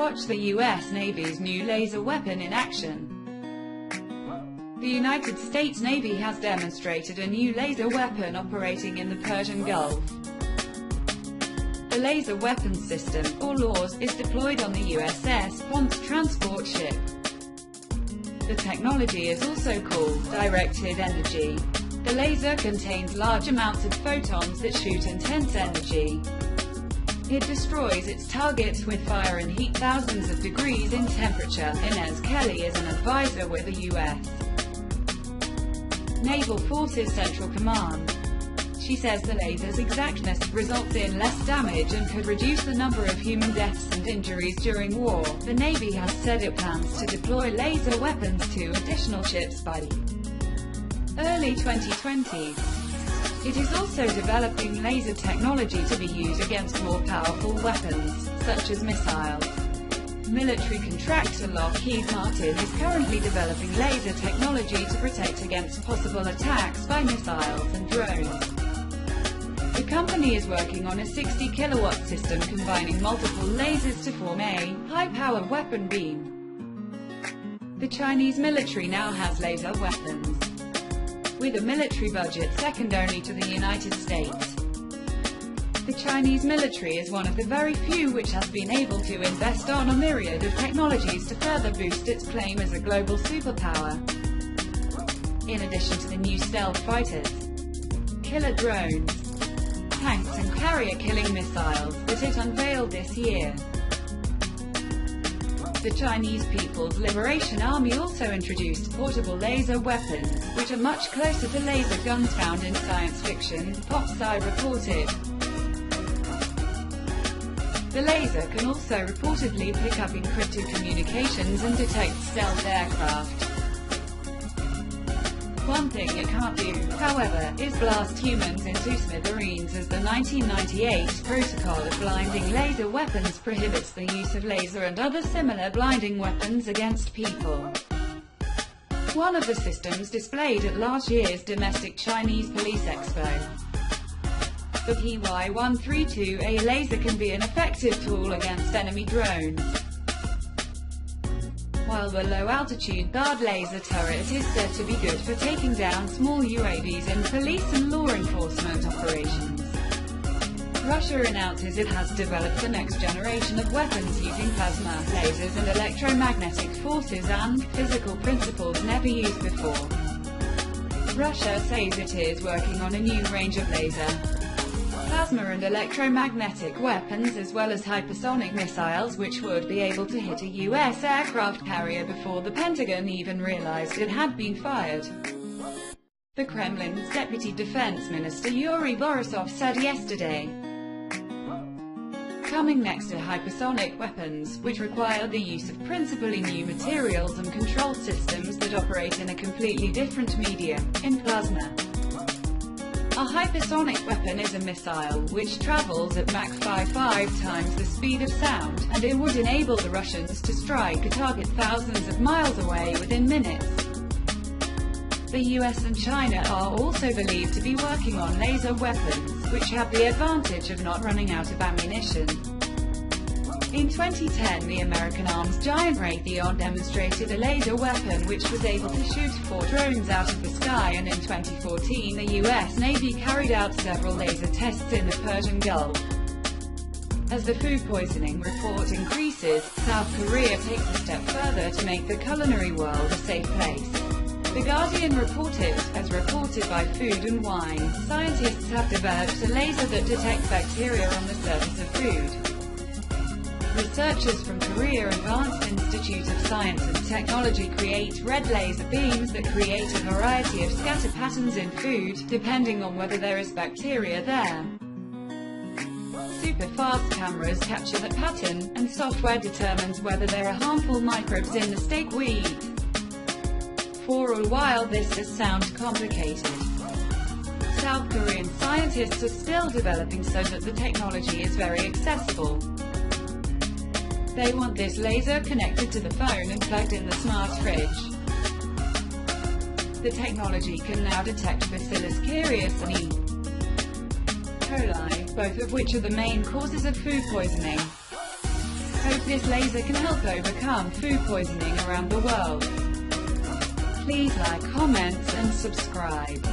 watch the U.S. Navy's new laser weapon in action. The United States Navy has demonstrated a new laser weapon operating in the Persian Gulf. The laser weapons system, or LAWS, is deployed on the USS Ponce transport ship. The technology is also called directed energy. The laser contains large amounts of photons that shoot intense energy. It destroys its targets with fire and heat thousands of degrees in temperature. Inez Kelly is an advisor with the U.S. Naval Forces Central Command. She says the laser's exactness results in less damage and could reduce the number of human deaths and injuries during war. The Navy has said it plans to deploy laser weapons to additional ships by early 2020. It is also developing laser technology to be used against more powerful weapons, such as missiles. Military contractor Lockheed Martin is currently developing laser technology to protect against possible attacks by missiles and drones. The company is working on a 60-kilowatt system combining multiple lasers to form a high-powered weapon beam. The Chinese military now has laser weapons, with a military budget second only to the United States. The Chinese military is one of the very few which has been able to invest on a myriad of technologies to further boost its claim as a global superpower. In addition to the new stealth fighters, killer drones, tanks and carrier-killing missiles that it unveiled this year. The Chinese People's Liberation Army also introduced portable laser weapons, which are much closer to laser guns found in science fiction, PopSci reported. The laser can also reportedly pick up encrypted communications and detect stealth aircraft. One thing it can't do, however, is blast humans into smithereens, as the 1998 Protocol of Blinding Laser Weapons prohibits the use of laser and other similar blinding weapons against people. One of the systems displayed at last year's domestic Chinese Police Expo. The PY-132A laser can be an effective tool against enemy drones, while the low-altitude guard laser turret is said to be good for taking down small UAVs in police and law enforcement operations. Russia announces it has developed the next generation of weapons using plasma, lasers and electromagnetic forces and physical principles never used before. Russia says it is working on a new range of laser, plasma and electromagnetic weapons, as well as hypersonic missiles which would be able to hit a U.S. aircraft carrier before the Pentagon even realized it had been fired. The Kremlin's Deputy Defense Minister Yuri Borisov said yesterday. Coming next are hypersonic weapons, which require the use of principally new materials and control systems that operate in a completely different medium, in plasma. A hypersonic weapon is a missile which travels at Mach 5 times the speed of sound, and it would enable the Russians to strike a target thousands of miles away within minutes. The US and China are also believed to be working on laser weapons, which have the advantage of not running out of ammunition. In 2010, the American arms giant Raytheon demonstrated a laser weapon which was able to shoot 4 drones out of the sky, and in 2014 the US Navy carried out several laser tests in the Persian Gulf. As the food poisoning report increases, South Korea takes a step further to make the culinary world a safe place. The Guardian reported, as reported by Food and Wine, scientists have developed a laser that detects bacteria on the surface of food. Researchers from Korea Advanced Institute of Science and Technology create red laser beams that create a variety of scatter patterns in food, depending on whether there is bacteria there. Super-fast cameras capture the pattern, and software determines whether there are harmful microbes in the steak we eat. For a while this does sound complicated. South Korean scientists are still developing so that the technology is very accessible. They want this laser connected to the phone and plugged in the smart fridge. The technology can now detect Bacillus cereus and E. coli, both of which are the main causes of food poisoning. hope this laser can help overcome food poisoning around the world. Please like, comment, and subscribe.